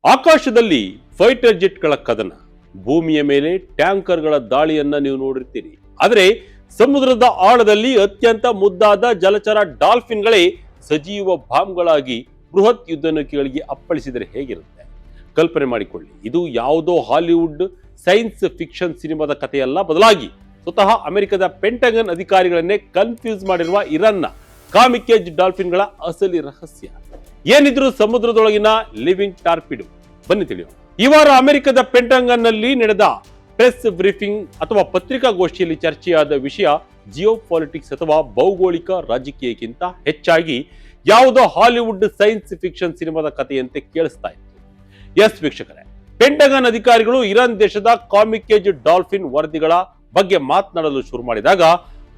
ಆಕಾಶದಲ್ಲಿ ಫೈಟರ್ ಜೆಟ್ಗಳ ಕದನ, ಭೂಮಿಯ ಮೇಲೆ ಟ್ಯಾಂಕರ್ಗಳ ದಾಳಿಯನ್ನ ನೀವು ನೋಡಿರ್ತೀರಿ. ಆದರೆ ಸಮುದ್ರದ ಆಳದಲ್ಲಿ ಅತ್ಯಂತ ಮುದ್ದಾದ ಜಲಚರ ಡಾಲ್ಫಿನ್ಗಳೇ ಸಜೀವ ಬಾಂಬ್ಗಳಾಗಿ ಬೃಹತ್ ಯುದ್ಧ ನೌಕೆಗಳಿಗೆ ಅಪ್ಪಳಿಸಿದರೆ ಹೇಗಿರುತ್ತೆ? ಕಲ್ಪನೆ ಮಾಡಿಕೊಳ್ಳಿ. ಇದು ಯಾವುದೋ ಹಾಲಿವುಡ್ ಸೈನ್ಸ್ ಫಿಕ್ಷನ್ ಸಿನಿಮಾದ ಕಥೆಯಲ್ಲ, ಬದಲಾಗಿ ಸ್ವತಃ ಅಮೆರಿಕದ ಪೆಂಟಗನ್ ಅಧಿಕಾರಿಗಳನ್ನೇ ಕನ್ಫ್ಯೂಸ್ ಮಾಡಿರುವ ಇರಾನ್ನ ಕಾಮಿಕೇಜ್ ಡಾಲ್ಫಿನ್ಗಳ ಅಸಲಿ ರಹಸ್ಯ ಏನಿದ್ರು ಸಮುದ್ರದೊಳಗಿನ ಲಿವಿಂಗ್ ಟಾರ್ಪಿಡೋ. ಬನ್ನಿ ತಿಳಿಯೋಣ. ಈ ವಾರ ಅಮೆರಿಕದ ಪೆಂಟಗನ್ ನಲ್ಲಿ ನಡೆದ ಪ್ರೆಸ್ ಬ್ರೀಫಿಂಗ್ ಅಥವಾ ಪತ್ರಿಕಾಗೋಷ್ಠಿಯಲ್ಲಿ ಚರ್ಚೆಯಾದ ವಿಷಯ ಜಿಯೋ ಪಾಲಿಟಿಕ್ಸ್ ಅಥವಾ ಭೌಗೋಳಿಕ ರಾಜಕೀಯಕ್ಕಿಂತ ಹೆಚ್ಚಾಗಿ ಯಾವುದೋ ಹಾಲಿವುಡ್ ಸೈನ್ಸ್ ಫಿಕ್ಷನ್ ಸಿನಿಮಾದ ಕಥೆಯಂತೆ ಕೇಳಿಸ್ತಾ ಇತ್ತು. ಎಸ್ ವೀಕ್ಷಕರೇ, ಪೆಂಟಗನ್ ಅಧಿಕಾರಿಗಳು ಇರಾನ್ ದೇಶದ ಕಾಮಿಕೇಜ್ ಡಾಲ್ಫಿನ್ ವರದಿಗಳ ಬಗ್ಗೆ ಮಾತನಾಡಲು ಶುರು ಮಾಡಿದಾಗ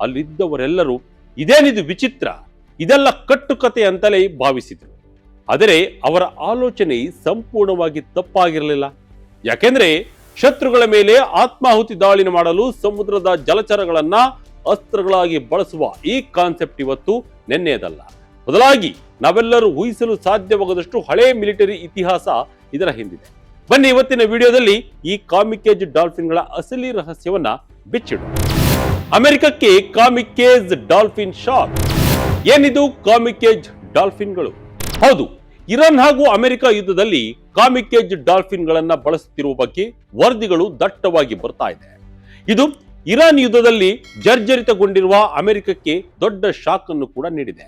ಅಲ್ಲಿದ್ದವರೆಲ್ಲರೂ ಇದೇನಿದು ವಿಚಿತ್ರ, ಇದೆಲ್ಲ ಕಟ್ಟುಕತೆ ಅಂತಲೇ ಭಾವಿಸಿದ್ರು. ಆದರೆ ಅವರ ಆಲೋಚನೆ ಸಂಪೂರ್ಣವಾಗಿ ತಪ್ಪಾಗಿರಲಿಲ್ಲ. ಯಾಕೆಂದ್ರೆ ಶತ್ರುಗಳ ಮೇಲೆ ಆತ್ಮಾಹುತಿ ದಾಳಿ ಮಾಡಲು ಸಮುದ್ರದ ಜಲಚರಗಳನ್ನ ಅಸ್ತ್ರಗಳಾಗಿ ಬಳಸುವ ಈ ಕಾನ್ಸೆಪ್ಟ್ ಇವತ್ತು ನೆನ್ನೆಯದಲ್ಲ. ಬದಲಾಗಿ ನಾವೆಲ್ಲರೂ ಊಹಿಸಲು ಸಾಧ್ಯವಾಗದಷ್ಟು ಹಳೆ ಮಿಲಿಟರಿ ಇತಿಹಾಸ ಇದರ ಹಿಂದಿದೆ. ಬನ್ನಿ ಇವತ್ತಿನ ವಿಡಿಯೋದಲ್ಲಿ ಈ ಕಾಮಿಕೇಜ್ ಡಾಲ್ಫಿನ್ಗಳ ಅಸಲಿ ರಹಸ್ಯವನ್ನ ಬಿಚ್ಚಿಡೋಣ. ಅಮೆರಿಕಕ್ಕೆ ಕಾಮಿಕೇಜ್ ಡಾಲ್ಫಿನ್ ಶಾಕ್. ಏನಿದು ಕಾಮಿಕೇಜ್ ಡಾಲ್ಫಿನ್ಗಳು? ಹೌದು, ಇರಾನ್ ಹಾಗೂ ಅಮೆರಿಕ ಯುದ್ಧದಲ್ಲಿ ಕಾಮಿಕೇಜ್ ಡಾಲ್ಫಿನ್ಗಳನ್ನ ಬಳಸುತ್ತಿರುವ ಬಗ್ಗೆ ವರದಿಗಳು ದಟ್ಟವಾಗಿ ಬರ್ತಾ ಇದೆ. ಇದು ಇರಾನ್ ಯುದ್ಧದಲ್ಲಿ ಜರ್ಜರಿತಗೊಂಡಿರುವ ಅಮೆರಿಕಕ್ಕೆ ದೊಡ್ಡ ಶಾಕ್ ಅನ್ನು ಕೂಡ ನೀಡಿದೆ.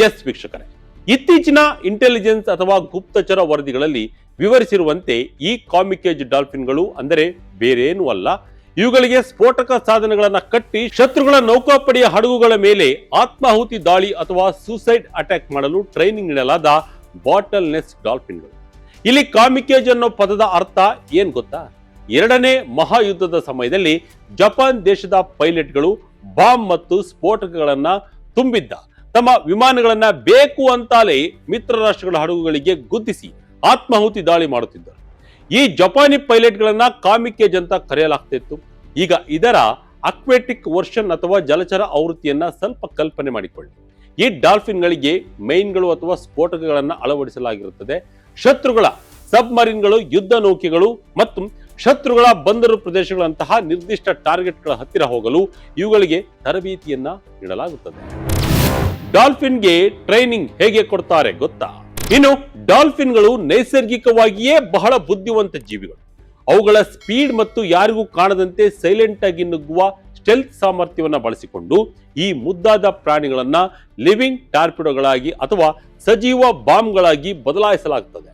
ಎಸ್ ವೀಕ್ಷಕರೇ, ಇತ್ತೀಚಿನ ಇಂಟೆಲಿಜೆನ್ಸ್ ಅಥವಾ ಗುಪ್ತಚರ ವರದಿಗಳಲ್ಲಿ ವಿವರಿಸಿರುವಂತೆ ಈ ಕಾಮಿಕೇಜ್ ಡಾಲ್ಫಿನ್ಗಳು ಅಂದರೆ ಬೇರೇನೂ ಅಲ್ಲ, ಇವುಗಳಿಗೆ ಸ್ಫೋಟಕ ಸಾಧನಗಳನ್ನ ಕಟ್ಟಿ ಶತ್ರುಗಳ ನೌಕಾಪಡೆಯ ಹಡಗುಗಳ ಮೇಲೆ ಆತ್ಮಾಹುತಿ ದಾಳಿ ಅಥವಾ ಸೂಸೈಡ್ ಅಟ್ಯಾಕ್ ಮಾಡಲು ಟ್ರೈನಿಂಗ್ ನೀಡಲಾದ ಬಾಟಲ್ ನೆಸ್ ಡಾಲ್ಫಿನ್ಗಳು. ಇಲ್ಲಿ ಕಾಮಿಕೇಜ್ ಅನ್ನೋ ಪದದ ಅರ್ಥ ಏನ್ ಗೊತ್ತಾ? ಎರಡನೇ ಮಹಾಯುದ್ಧದ ಸಮಯದಲ್ಲಿ ಜಪಾನ್ ದೇಶದ ಪೈಲಟ್ಗಳು ಬಾಂಬ್ ಮತ್ತು ಸ್ಫೋಟಕಗಳನ್ನ ತುಂಬಿದ್ದ ತಮ್ಮ ವಿಮಾನಗಳನ್ನ ಬೇಕು ಅಂತಾಲೇ ಮಿತ್ರ ರಾಷ್ಟ್ರಗಳ ಹಡಗುಗಳಿಗೆ ಗುದ್ದಿಸಿ ಆತ್ಮಾಹುತಿ ದಾಳಿ ಮಾಡುತ್ತಿದ್ದರು. ಈ ಜಪಾನಿ ಪೈಲಟ್ಗಳನ್ನ ಕಾಮಿಕೇಜ್ ಅಂತ ಕರೆಯಲಾಗ್ತಿತ್ತು. ಈಗ ಇದರ ಅಕ್ವೆಟಿಕ್ ವರ್ಷನ್ ಅಥವಾ ಜಲಚರ ಆವೃತ್ತಿಯನ್ನ ಸ್ವಲ್ಪ ಕಲ್ಪನೆ ಮಾಡಿಕೊಳ್ಳಿ. ಈ ಡಾಲ್ಫಿನ್ಗಳಿಗೆ ಮೈನ್ಗಳು ಅಥವಾ ಸ್ಫೋಟಕಗಳನ್ನ ಅಳವಡಿಸಲಾಗಿರುತ್ತದೆ. ಶತ್ರುಗಳ ಸಬ್ಮರೀನ್ಗಳು, ಯುದ್ಧ ನೌಕೆಗಳು ಮತ್ತು ಶತ್ರುಗಳ ಬಂದರು ಪ್ರದೇಶಗಳಂತಹ ನಿರ್ದಿಷ್ಟ ಟಾರ್ಗೆಟ್ಗಳ ಹತ್ತಿರ ಹೋಗಲು ಇವುಗಳಿಗೆ ತರಬೇತಿಯನ್ನ ನೀಡಲಾಗುತ್ತದೆ. ಡಾಲ್ಫಿನ್ಗೆ ಟ್ರೈನಿಂಗ್ ಹೇಗೆ ಕೊಡ್ತಾರೆ ಗೊತ್ತಾ? ಇನ್ನು ಡಾಲ್ಫಿನ್ಗಳು ನೈಸರ್ಗಿಕವಾಗಿಯೇ ಬಹಳ ಬುದ್ಧಿವಂತ ಜೀವಿಗಳು. ಅವುಗಳ ಸ್ಪೀಡ್ ಮತ್ತು ಯಾರಿಗೂ ಕಾಣದಂತೆ ಸೈಲೆಂಟ್ ಆಗಿ ನುಗ್ಗುವ ಸ್ಟೆಲ್ತ್ ಸಾಮರ್ಥ್ಯವನ್ನು ಬಳಸಿಕೊಂಡು ಈ ಮುದ್ದಾದ ಪ್ರಾಣಿಗಳನ್ನ ಲಿವಿಂಗ್ ಟಾರ್ಪಿಡೋಗಳಾಗಿ ಅಥವಾ ಸಜೀವ ಬಾಂಬ್ಗಳಾಗಿ ಬದಲಾಯಿಸಲಾಗುತ್ತದೆ.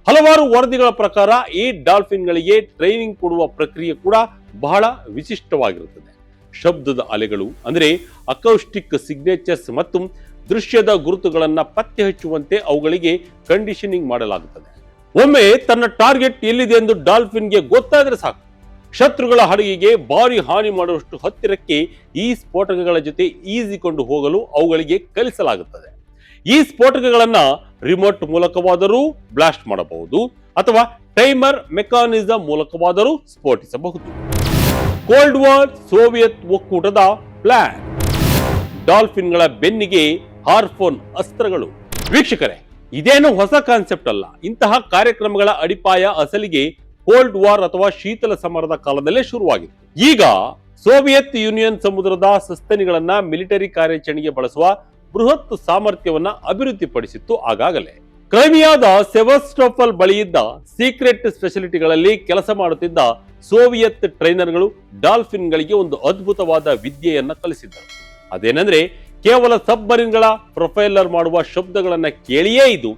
ಹಲವಾರು ವರದಿಗಳ ಪ್ರಕಾರ ಈ ಡಾಲ್ಫಿನ್ಗಳಿಗೆ ಟ್ರೈನಿಂಗ್ ಕೊಡುವ ಪ್ರಕ್ರಿಯೆ ಕೂಡ ಬಹಳ ವಿಶಿಷ್ಟವಾಗಿರುತ್ತದೆ. ಶಬ್ದದ ಅಲೆಗಳು ಅಂದರೆ ಅಕೌಸ್ಟಿಕ್ ಸಿಗ್ನೇಚರ್ಸ್ ಮತ್ತು ದೃಶ್ಯದ ಗುರುತುಗಳನ್ನ ಪತ್ತೆ ಹಚ್ಚುವಂತೆ ಅವುಗಳಿಗೆ ಕಂಡೀಷನಿಂಗ್ ಮಾಡಲಾಗುತ್ತದೆ. ಒಮ್ಮೆ ತನ್ನ ಟಾರ್ಗೆಟ್ ಎಲ್ಲಿದೆ ಎಂದು ಡಾಲ್ಫಿನ್ಗೆ ಗೊತ್ತಾದ್ರೆ ಸಾಕು, ಶತ್ರುಗಳ ಹಡಗಿಗೆ ಭಾರಿ ಹಾನಿ ಮಾಡುವಷ್ಟು ಹತ್ತಿರಕ್ಕೆ ಈ ಸ್ಫೋಟಕಗಳ ಜೊತೆ ಈಸಿಕೊಂಡು ಹೋಗಲು ಅವುಗಳಿಗೆ ಕಲಿಸಲಾಗುತ್ತದೆ. ಈ ಸ್ಫೋಟಕಗಳನ್ನ ರಿಮೋಟ್ ಮೂಲಕವಾದರೂ ಬ್ಲಾಸ್ಟ್ ಮಾಡಬಹುದು ಅಥವಾ timer mechanism ಮೂಲಕವಾದರೂ ಸ್ಫೋಟಿಸಬಹುದು. Cold war Soviet ಒಕ್ಕೂಟದ ಪ್ಲಾನ್. ಡಾಲ್ಫಿನ್ಗಳ ಬೆನ್ನಿಗೆ ಹಾರ್ಫೋನ್ ಅಸ್ತ್ರಗಳು. ವೀಕ್ಷಕರೇ, ಇದೇನು ಹೊಸ ಕಾನ್ಸೆಪ್ಟ್ ಅಲ್ಲ. ಇಂತಹ ಕಾರ್ಯಕ್ರಮಗಳ ಅಡಿಪಾಯ ಅಸಲಿಗೆ ಕೋಲ್ಡ್ ವಾರ್ ಅಥವಾ ಶೀತಲ ಸಮರದ ಕಾಲದಲ್ಲೇ ಶುರುವಾಗಿತ್ತು. ಈಗ ಸೋವಿಯತ್ ಯೂನಿಯನ್ ಸಮುದ್ರದ ಸಸ್ತನಿಗಳನ್ನ ಮಿಲಿಟರಿ ಕಾರ್ಯಾಚರಣೆಗೆ ಬಳಸುವ ಬೃಹತ್ ಸಾಮರ್ಥ್ಯವನ್ನ ಅಭಿವೃದ್ಧಿಪಡಿಸಿತ್ತು. ಆಗಾಗಲೇ ಕ್ರೈಮಿಯಾದ ಸೆವಾಸ್ಟೋಪಲ್ ಬಳಿಯಿದ್ದ ಸೀಕ್ರೆಟ್ ಸ್ಪೆಷಾಲಿಟಿಗಳಲ್ಲಿ ಕೆಲಸ ಮಾಡುತ್ತಿದ್ದ ಸೋವಿಯತ್ ಟ್ರೈನರ್ಗಳು ಡಾಲ್ಫಿನ್ಗಳಿಗೆ ಒಂದು ಅದ್ಭುತವಾದ ವಿದ್ಯೆಯನ್ನ ಕಲಿಸಿದ್ದರು. ಅದೇನೆಂದ್ರೆ ಕೇವಲ ಸಬ್ಮರೀನ್ಗಳ ಪ್ರೊಫೈಲರ್ ಮಾಡುವ ಶಬ್ದಗಳನ್ನ ಕೇಳಿಯೇ ಇದು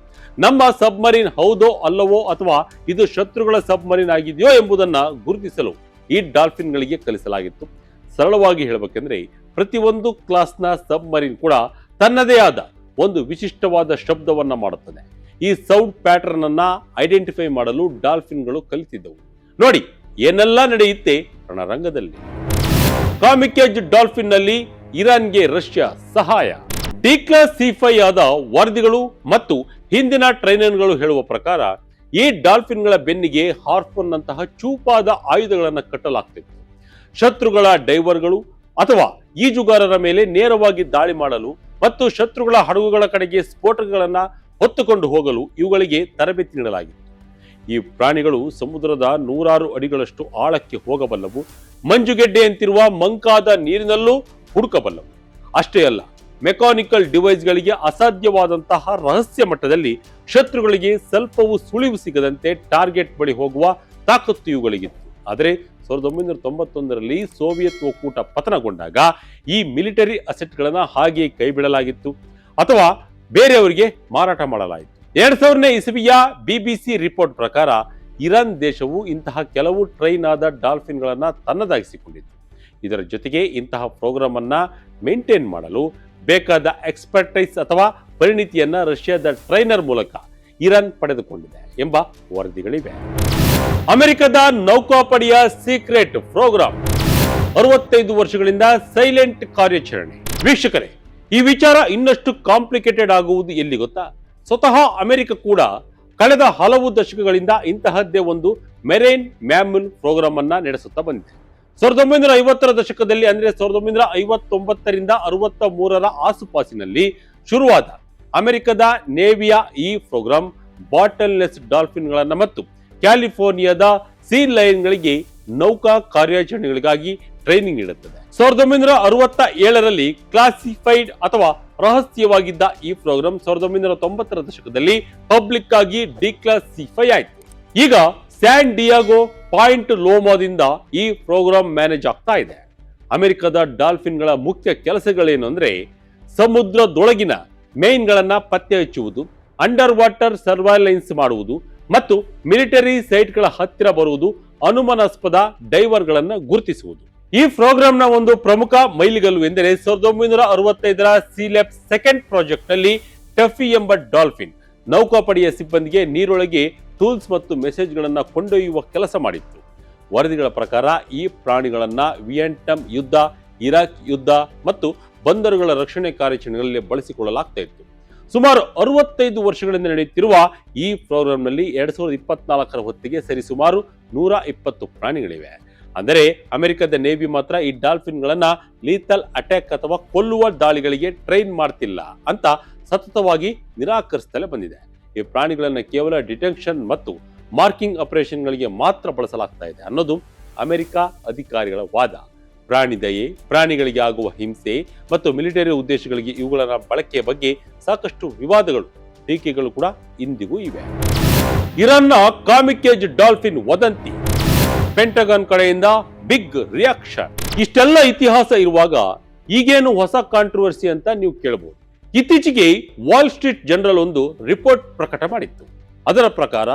ನಮ್ಮ ಸಬ್ಮರೀನ್ ಹೌದೋ ಅಲ್ಲವೋ ಅಥವಾ ಇದು ಶತ್ರುಗಳ ಸಬ್ಮರೀನ್ ಆಗಿದೆಯೋ ಎಂಬುದನ್ನ ಗುರುತಿಸಲು ಈ ಡಾಲ್ಫಿನ್ಗಳಿಗೆ ಕಲಿಸಲಾಗಿತ್ತು. ಸರಳವಾಗಿ ಹೇಳಬೇಕೆಂದ್ರೆ ಪ್ರತಿಯೊಂದು ಕ್ಲಾಸ್ನ ಸಬ್ಮರೀನ್ ಕೂಡ ತನ್ನದೇ ಆದ ಒಂದು ವಿಶಿಷ್ಟವಾದ ಶಬ್ದವನ್ನ ಮಾಡುತ್ತದೆ. ಈ ಸೌಂಡ್ ಪ್ಯಾಟರ್ನ್ ಅನ್ನ ಐಡೆಂಟಿಫೈ ಮಾಡಲು ಡಾಲ್ಫಿನ್ಗಳು ಕಲಿತಿದ್ದವು. ನೋಡಿ ಏನೆಲ್ಲ ನಡೆಯುತ್ತೆ ರಣರಂಗದಲ್ಲಿ. ಕಾಮಿಕೇಜ್ ಡಾಲ್ಫಿನ್ ನಲ್ಲಿ ಇರಾನ್ಗೆ ರಷ್ಯಾ ಸಹಾಯ. ಡಿಕ್ಲಾಸಿಫೈ ಆದ ವರದಿಗಳು ಮತ್ತು ಹಿಂದಿನ ಟ್ರೈನರ್ಗಳು ಹೇಳುವ ಪ್ರಕಾರ ಈ ಡಾಲ್ಫಿನ್ಗಳ ಬೆನ್ನಿಗೆ ಹಾರ್ಫೋನ್ ನಂತಹ ಚೂಪಾದ ಆಯುಧಗಳನ್ನು ಕಟ್ಟಲಾಗ್ತಿತ್ತು. ಶತ್ರುಗಳ ಡೈವರ್ಗಳು ಅಥವಾ ಈಜುಗಾರರ ಮೇಲೆ ನೇರವಾಗಿ ದಾಳಿ ಮಾಡಲು ಮತ್ತು ಶತ್ರುಗಳ ಹಡಗುಗಳ ಕಡೆಗೆ ಸ್ಫೋಟಕಗಳನ್ನ ಹೊತ್ತುಕೊಂಡು ಹೋಗಲು ಇವುಗಳಿಗೆ ತರಬೇತಿ ನೀಡಲಾಗಿತ್ತು. ಈ ಪ್ರಾಣಿಗಳು ಸಮುದ್ರದ 100 ಅಡಿಗಳಷ್ಟು ಆಳಕ್ಕೆ ಹೋಗಬಲ್ಲವು. ಮಂಜುಗೆಡ್ಡೆಯಂತಿರುವ ಮಂಕಾದ ನೀರಿನಲ್ಲೂ ಹುಡುಕಬಲ್ಲವು. ಅಷ್ಟೇ ಅಲ್ಲ, ಮೆಕ್ಯಾನಿಕಲ್ ಡಿವೈಸ್ಗಳಿಗೆ ಅಸಾಧ್ಯವಾದಂತಹ ರಹಸ್ಯ ಮಟ್ಟದಲ್ಲಿ ಶತ್ರುಗಳಿಗೆ ಸ್ವಲ್ಪವೂ ಸುಳಿವು ಸಿಗದಂತೆ ಟಾರ್ಗೆಟ್ ಬಳಿ ಹೋಗುವ ತಾಕತ್ತು ಇವುಗಳಿಗಿತ್ತು. ಆದರೆ 1991ರಲ್ಲಿ ಸೋವಿಯತ್ ಒಕ್ಕೂಟ ಪತನಗೊಂಡಾಗ ಈ ಮಿಲಿಟರಿ ಅಸೆಟ್ಗಳನ್ನ ಹಾಗೆಯೇ ಕೈಬಿಡಲಾಗಿತ್ತು ಅಥವಾ ಬೇರೆಯವರಿಗೆ ಮಾರಾಟ ಮಾಡಲಾಯಿತು. 2000ನೇ ಇಸವಿಯ BBC ರಿಪೋರ್ಟ್ ಪ್ರಕಾರ ಇರಾನ್ ದೇಶವು ಇಂತಹ ಕೆಲವು ಟ್ರೈನ್ ಆದ ಡಾಲ್ಫಿನ್ಗಳನ್ನ ತನ್ನದಾಗಿಸಿಕೊಂಡಿತ್ತು. ಇದರ ಜೊತೆಗೆ ಇಂತಹ ಪ್ರೋಗ್ರಾಮ್ ಅನ್ನ ಮೇಂಟೈನ್ ಮಾಡಲು ಬೇಕಾದ ಎಕ್ಸ್ಪರ್ಟೈಸ್ ಅಥವಾ ಪರಿಣಿತಿಯನ್ನ ರಷ್ಯಾದ ಟ್ರೈನರ್ ಮೂಲಕ ಇರಾನ್ ಪಡೆದುಕೊಂಡಿದೆ ಎಂಬ ವರದಿಗಳಿವೆ. ಅಮೆರಿಕದ ನೌಕಾಪಡೆಯ ಸೀಕ್ರೆಟ್ ಪ್ರೋಗ್ರಾಮ್, 65 ವರ್ಷಗಳಿಂದ ಸೈಲೆಂಟ್ ಕಾರ್ಯಾಚರಣೆ. ವೀಕ್ಷಕರೇ, ಈ ವಿಚಾರ ಇನ್ನಷ್ಟು ಕಾಂಪ್ಲಿಕೇಟೆಡ್ ಆಗುವುದು ಎಲ್ಲಿ ಗೊತ್ತಾ? ಸ್ವತಃ ಅಮೆರಿಕ ಕೂಡ ಕಳೆದ ಹಲವು ದಶಕಗಳಿಂದ ಇಂತಹದ್ದೇ ಒಂದು ಮೆರೈನ್ ಮ್ಯಾಮ್ಯೂಲ್ ಪ್ರೋಗ್ರಾಮ್ ಅನ್ನ ನಡೆಸುತ್ತಾ ಬಂದಿದೆ. 1950ರ ದಶಕದಲ್ಲಿ, ಅಂದ್ರೆ 1959ರಿಂದ 63ರ ಆಸುಪಾಸಿನಲ್ಲಿ ಶುರುವಾದ ಅಮೆರಿಕದ ನೇವಿಯ ಈ ಪ್ರೋಗ್ರಾಂ ಬಾಟಲ್ಲೆಸ್ ಡಾಲ್ಫಿನ್ಗಳನ್ನ ಮತ್ತು ಕ್ಯಾಲಿಫೋರ್ನಿಯಾದ ಸೀ ಲಯನ್ಗಳಿಗೆ ನೌಕಾ ಕಾರ್ಯಾಚರಣೆಗಳಿಗಾಗಿ ಟ್ರೈನಿಂಗ್ ನೀಡುತ್ತದೆ. 1967ರಲ್ಲಿ ಕ್ಲಾಸಿಫೈಡ್ ಅಥವಾ ರಹಸ್ಯವಾಗಿದ್ದ ಈ ಪ್ರೋಗ್ರಾಂ 1990ರ ದಶಕದಲ್ಲಿ ಪಬ್ಲಿಕ್ ಆಗಿ ಡಿಕ್ಲಾಸಿಫೈ ಆಯಿತು. ಈಗ ಸ್ಯಾನ್ ಡಿಯಾಗೋ ಪಾಯಿಂಟ್ ಲೋಮಾದಿಂದ ಈ ಪ್ರೋಗ್ರಾಂ ಮ್ಯಾನೇಜ್ ಆಗ್ತಾ ಇದೆ. ಅಮೆರಿಕದ ಡಾಲ್ಫಿನ್ಗಳ ಮುಖ್ಯ ಕೆಲಸಗಳೇನು ಅಂದ್ರೆ ಸಮುದ್ರದೊಳಗಿನ ಮೇನ್ಗಳನ್ನ ಪತ್ತೆ ಹಚ್ಚುವುದು, ಅಂಡರ್ ವಾಟರ್ ಸರ್ವೈಲೆನ್ಸ್ ಮಾಡುವುದು ಮತ್ತು ಮಿಲಿಟರಿ ಸೈಟ್ಗಳ ಹತ್ತಿರ ಬರುವುದು, ಅನುಮಾನಾಸ್ಪದ ಡೈವರ್ಗಳನ್ನು ಗುರುತಿಸುವುದು. ಈ ಪ್ರೋಗ್ರಾಂನ ಒಂದು ಪ್ರಮುಖ ಮೈಲಿಗಲ್ಲು ಎಂದರೆ 1965ರ ಸೀಲೆಪ್ ಸೆಕೆಂಡ್ ಪ್ರಾಜೆಕ್ಟ್ ನಲ್ಲಿ ಟಫಿ ಎಂಬ ಡಾಲ್ಫಿನ್ ನೌಕಾಪಡೆಯ ಸಿಬ್ಬಂದಿಗೆ ನೀರೊಳಗೆ ಟೂಲ್ಸ್ ಮತ್ತು ಮೆಸೇಜ್ಗಳನ್ನ ಕೊಂಡೊಯ್ಯುವ ಕೆಲಸ ಮಾಡಿತ್ತು. ವರದಿಗಳ ಪ್ರಕಾರ ಈ ಪ್ರಾಣಿಗಳನ್ನ ವಿಯೆಟ್ನಾಂ ಯುದ್ಧ, ಇರಾಕ್ ಯುದ್ಧ ಮತ್ತು ಬಂದರುಗಳ ರಕ್ಷಣೆ ಕಾರ್ಯಾಚರಣೆಗಳಲ್ಲಿ ಬಳಸಿಕೊಳ್ಳಲಾಗ್ತಾ ಇತ್ತು. ಸುಮಾರು 65 ವರ್ಷಗಳಿಂದ ನಡೆಯುತ್ತಿರುವ ಈ ಪ್ರೋಗ್ರಾಂನಲ್ಲಿ 2024ರ ಹೊತ್ತಿಗೆ ಸರಿಸುಮಾರು 120 ಪ್ರಾಣಿಗಳಿವೆ. ಅಂದರೆ ಅಮೆರಿಕದ ನೇವಿ ಮಾತ್ರ ಈ ಡಾಲ್ಫಿನ್ಗಳನ್ನ ಲೀಥಲ್ ಅಟ್ಯಾಕ್ ಅಥವಾ ಕೊಲ್ಲುವ ದಾಳಿಗಳಿಗೆ ಟ್ರೈನ್ ಮಾಡ್ತಿಲ್ಲ ಅಂತ ಸತತವಾಗಿ ನಿರಾಕರಿಸುತ್ತಲೇ ಬಂದಿದೆ. ಈ ಪ್ರಾಣಿಗಳನ್ನ ಕೇವಲ ಡಿಟೆಕ್ಷನ್ ಮತ್ತು ಮಾರ್ಕಿಂಗ್ ಆಪರೇಷನ್ಗಳಿಗೆ ಮಾತ್ರ ಬಳಸಲಾಗ್ತಾ ಇದೆ ಅನ್ನೋದು ಅಮೆರಿಕ ಅಧಿಕಾರಿಗಳ ವಾದ. ಪ್ರಾಣಿ ದಯೆ, ಪ್ರಾಣಿಗಳಿಗೆ ಆಗುವ ಹಿಂಸೆ ಮತ್ತು ಮಿಲಿಟರಿ ಉದ್ದೇಶಗಳಿಗೆ ಇವುಗಳ ಬಳಕೆಯ ಬಗ್ಗೆ ಸಾಕಷ್ಟು ವಿವಾದಗಳು, ಟೀಕೆಗಳು ಕೂಡ ಇಂದಿಗೂ ಇವೆ. ಇರಾನ್ನ ಕಾಮಿಕೇಜ್ ಡಾಲ್ಫಿನ್ ವದಂತಿ, ಪೆಂಟಗನ್ ಕಡೆಯಿಂದ ಬಿಗ್ ರಿಯಾಕ್ಷನ್. ಇಷ್ಟೆಲ್ಲ ಇತಿಹಾಸ ಇರುವಾಗ ಈಗೇನು ಹೊಸ ಕಾಂಟ್ರವರ್ಸಿ ಅಂತ ನೀವು ಕೇಳಬಹುದು. ಇತ್ತೀಚೆಗೆ ವಾಲ್ ಸ್ಟ್ರೀಟ್ ಜರ್ನಲ್ ಒಂದು ರಿಪೋರ್ಟ್ ಪ್ರಕಟ ಮಾಡಿತ್ತು. ಅದರ ಪ್ರಕಾರ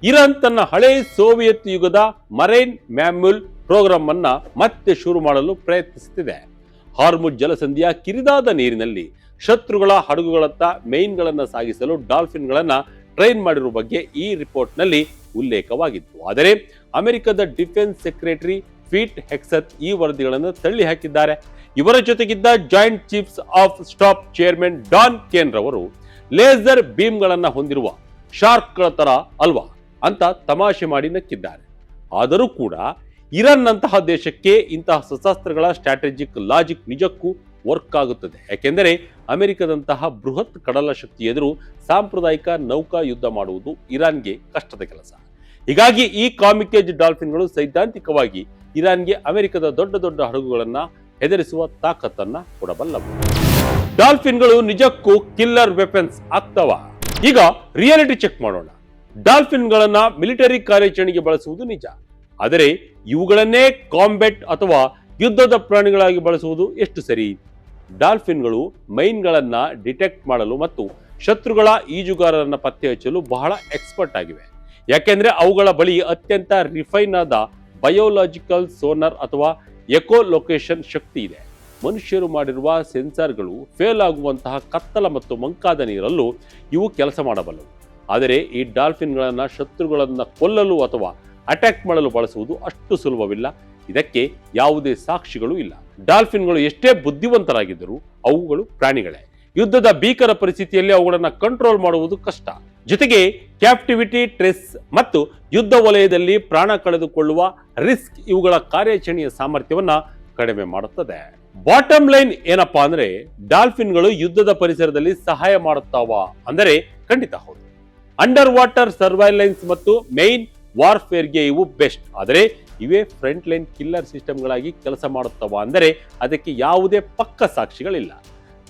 ಇರಾನ್ ತನ್ನ ಹಳೆ ಸೋವಿಯತ್ ಯುಗದ ಮರೈನ್ ಮ್ಯಾಮ್ಯೂಲ್ ಪ್ರೋಗ್ರಾಂ ಅನ್ನ ಮತ್ತೆ ಶುರು ಮಾಡಲು ಪ್ರಯತ್ನಿಸುತ್ತಿದೆ. ಹಾರ್ಮುಜ್ ಜಲಸಂಧಿಯ ಕಿರಿದಾದ ನೀರಿನಲ್ಲಿ ಶತ್ರುಗಳ ಹಡಗುಗಳತ್ತ ಮೇನ್ಗಳನ್ನ ಸಾಗಿಸಲು ಡಾಲ್ಫಿನ್ಗಳನ್ನ ಟ್ರೈನ್ ಮಾಡಿರುವ ಬಗ್ಗೆ ಈ ರಿಪೋರ್ಟ್ ನಲ್ಲಿ ಉಲ್ಲೇಖವಾಗಿತ್ತು. ಆದರೆ ಅಮೆರಿಕದ ಡಿಫೆನ್ಸ್ ಸೆಕ್ರೆಟರಿ ಪೀಟ್ ಹೆಕ್ಸತ್ ಈ ವರದಿಗಳನ್ನು ತಳ್ಳಿ ಹಾಕಿದ್ದಾರೆ. ಇವರ ಜೊತೆಗಿದ್ದ joint chiefs of staff chairman Dan Caine ರವರು ಲೇಸರ್ ಬೀಮ್ಗಳನ್ನ ಹೊಂದಿರುವ ಶಾರ್ಕ್ಗಳ ತರ ಅಲ್ವಾ ಅಂತ ತಮಾಷೆ ಮಾಡಿ ನಕ್ಕಿದ್ದಾರೆ. ಆದರೂ ಕೂಡ ಇರಾನ್ ನಂತಹ ದೇಶಕ್ಕೆ ಇಂತಹ ಶಸ್ತ್ರಾಸ್ತ್ರಗಳ ಸ್ಟ್ರಾಟಜಿಕ್ ಲಾಜಿಕ್ ನಿಜಕ್ಕೂ ವರ್ಕ್ ಆಗುತ್ತದೆ. ಯಾಕೆಂದರೆ ಅಮೆರಿಕದಂತಹ ಬೃಹತ್ ಕಡಲ ಶಕ್ತಿ ಎದುರು ಸಾಂಪ್ರದಾಯಿಕ ನೌಕಾ ಯುದ್ಧ ಮಾಡುವುದು ಇರಾನ್ಗೆ ಕಷ್ಟದ ಕೆಲಸ. ಹೀಗಾಗಿ ಈ ಕಾಮಿಕೇಜ್ ಡಾಲ್ಫಿನ್ಗಳು ಸೈದ್ಧಾಂತಿಕವಾಗಿ ಇರಾನ್ಗೆ ಅಮೆರಿಕದ ದೊಡ್ಡ ದೊಡ್ಡ ಹಡಗುಗಳನ್ನ ಹೆದರಿಸುವ ತಾಕತ್ತನ್ನ ಕೊಡಬಲ್ಲವು. ಡಾಲ್ಫಿನ್ಗಳು ನಿಜಕ್ಕೂ ಕಿಲ್ಲರ್ ವೆಪನ್ಸ್ ಆಗ್ತವ? ಈಗ ರಿಯಾಲಿಟಿ ಚೆಕ್ ಮಾಡೋಣ. ಡಾಲ್ಫಿನ್ಗಳನ್ನ ಮಿಲಿಟರಿ ಕಾರ್ಯಾಚರಣೆಗೆ ಬಳಸುವುದು ನಿಜ, ಆದರೆ ಇವುಗಳನ್ನೇ ಕಾಂಬ್ಯಾಟ್ ಅಥವಾ ಯುದ್ಧದ ಪ್ರಾಣಿಗಳಾಗಿ ಬಳಸುವುದು ಎಷ್ಟು ಸರಿ? ಡಾಲ್ಫಿನ್ಗಳು ಮೈನ್ಗಳನ್ನ ಡಿಟೆಕ್ಟ್ ಮಾಡಲು ಮತ್ತು ಶತ್ರುಗಳ ಈಜುಗಾರರನ್ನ ಪತ್ತೆ ಹಚ್ಚಲು ಬಹಳ ಎಕ್ಸ್ಪರ್ಟ್ ಆಗಿವೆ. ಯಾಕೆಂದ್ರೆ ಅವುಗಳ ಬಳಿ ಅತ್ಯಂತ ರಿಫೈನ್ ಆದ ಬಯೋಲಾಜಿಕಲ್ ಸೋನರ್ ಅಥವಾ ಎಕೋ ಲೊಕೇಶನ್ ಶಕ್ತಿ ಇದೆ. ಮನುಷ್ಯರು ಮಾಡಿರುವ ಸೆನ್ಸಾರ್ಗಳು ಫೇಲ್ ಆಗುವಂತಹ ಕತ್ತಲ ಮತ್ತು ಮಂಕಾದ ನೀರಲ್ಲೂ ಇವು ಕೆಲಸ ಮಾಡಬಲ್ಲವು. ಆದರೆ ಈ ಡಾಲ್ಫಿನ್ಗಳನ್ನ ಶತ್ರುಗಳನ್ನ ಕೊಲ್ಲಲು ಅಥವಾ ಅಟ್ಯಾಕ್ ಮಾಡಲು ಬಳಸುವುದು ಅಷ್ಟು ಸುಲಭವಿಲ್ಲ. ಇದಕ್ಕೆ ಯಾವುದೇ ಸಾಕ್ಷಿಗಳು ಇಲ್ಲ. ಡಾಲ್ಫಿನ್ಗಳು ಎಷ್ಟೇ ಬುದ್ಧಿವಂತರಾಗಿದ್ದರೂ ಅವುಗಳು ಪ್ರಾಣಿಗಳೇ. ಯುದ್ಧದ ಭೀಕರ ಪರಿಸ್ಥಿತಿಯಲ್ಲಿ ಅವುಗಳನ್ನು ಕಂಟ್ರೋಲ್ ಮಾಡುವುದು ಕಷ್ಟ. ಜೊತೆಗೆ ಕ್ಯಾಪ್ಟಿವಿಟಿ ಸ್ಟ್ರೆಸ್ ಮತ್ತು ಯುದ್ಧ ವಲಯದಲ್ಲಿ ಪ್ರಾಣ ಕಳೆದುಕೊಳ್ಳುವ ರಿಸ್ಕ್ ಇವುಗಳ ಕಾರ್ಯಾಚರಣೆಯ ಸಾಮರ್ಥ್ಯವನ್ನ ಕಡಿಮೆ ಮಾಡುತ್ತದೆ. ಬಾಟಮ್ ಲೈನ್ ಏನಪ್ಪಾ ಅಂದ್ರೆ, ಡಾಲ್ಫಿನ್ಗಳು ಯುದ್ಧದ ಪರಿಸರದಲ್ಲಿ ಸಹಾಯ ಮಾಡುತ್ತಾವ ಅಂದರೆ ಖಂಡಿತ ಹೌದು. ಅಂಡರ್ ವಾಟರ್ ಸರ್ವೈಲೆನ್ಸ್ ಮತ್ತು ಮೈನ್ ವಾರ್ಫೇರ್ಗೆ ಇವು ಬೆಸ್ಟ್. ಆದರೆ ಇವೇ ಫ್ರಂಟ್ ಲೈನ್ ಕಿಲ್ಲರ್ ಸಿಸ್ಟಮ್ಗಳಾಗಿ ಕೆಲಸ ಮಾಡುತ್ತವ ಅಂದರೆ ಅದಕ್ಕೆ ಯಾವುದೇ ಪಕ್ಕ ಸಾಕ್ಷಿಗಳಿಲ್ಲ.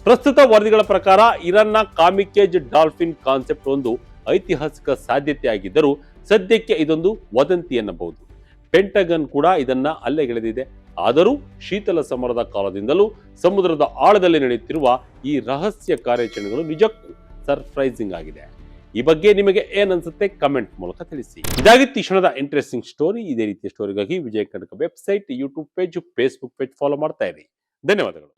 ಪ್ರಸ್ತುತ ವರದಿಗಳ ಪ್ರಕಾರ ಇರಾನ್ನ ಕಾಮಿಕೇಜ್ ಡಾಲ್ಫಿನ್ ಕಾನ್ಸೆಪ್ಟ್ ಒಂದು ಐತಿಹಾಸಿಕ ಸಾಧ್ಯತೆ ಆಗಿದ್ದರೂ ಸದ್ಯಕ್ಕೆ ಇದೊಂದು ವದಂತಿ ಎನ್ನಬಹುದು. ಪೆಂಟಗನ್ ಕೂಡ ಇದನ್ನ ಅಲ್ಲೆಗೆಳೆದಿದೆ. ಆದರೂ ಶೀತಲ ಸಮರದ ಕಾಲದಿಂದಲೂ ಸಮುದ್ರದ ಆಳದಲ್ಲಿ ನಡೆಯುತ್ತಿರುವ ಈ ರಹಸ್ಯ ಕಾರ್ಯಾಚರಣೆಗಳು ನಿಜಕ್ಕೂ ಸರ್ಪ್ರೈಸಿಂಗ್ ಆಗಿದೆ. ಈ ಬಗ್ಗೆ ನಿಮಗೆ ಏನನ್ಸುತ್ತೆ ಕಮೆಂಟ್ ಮೂಲಕ ತಿಳಿಸಿ. ಇದಾಗಿತ್ತು ಈ ಕ್ಷಣದ ಇಂಟ್ರೆಸ್ಟಿಂಗ್ ಸ್ಟೋರಿ. ಇದೇ ರೀತಿಯ ಸ್ಟೋರಿಗಾಗಿ Vijaya Karnataka website, YouTube page, Facebook page follow ಮಾಡ್ತಾ ಇರಿ. ಧನ್ಯವಾದಗಳು.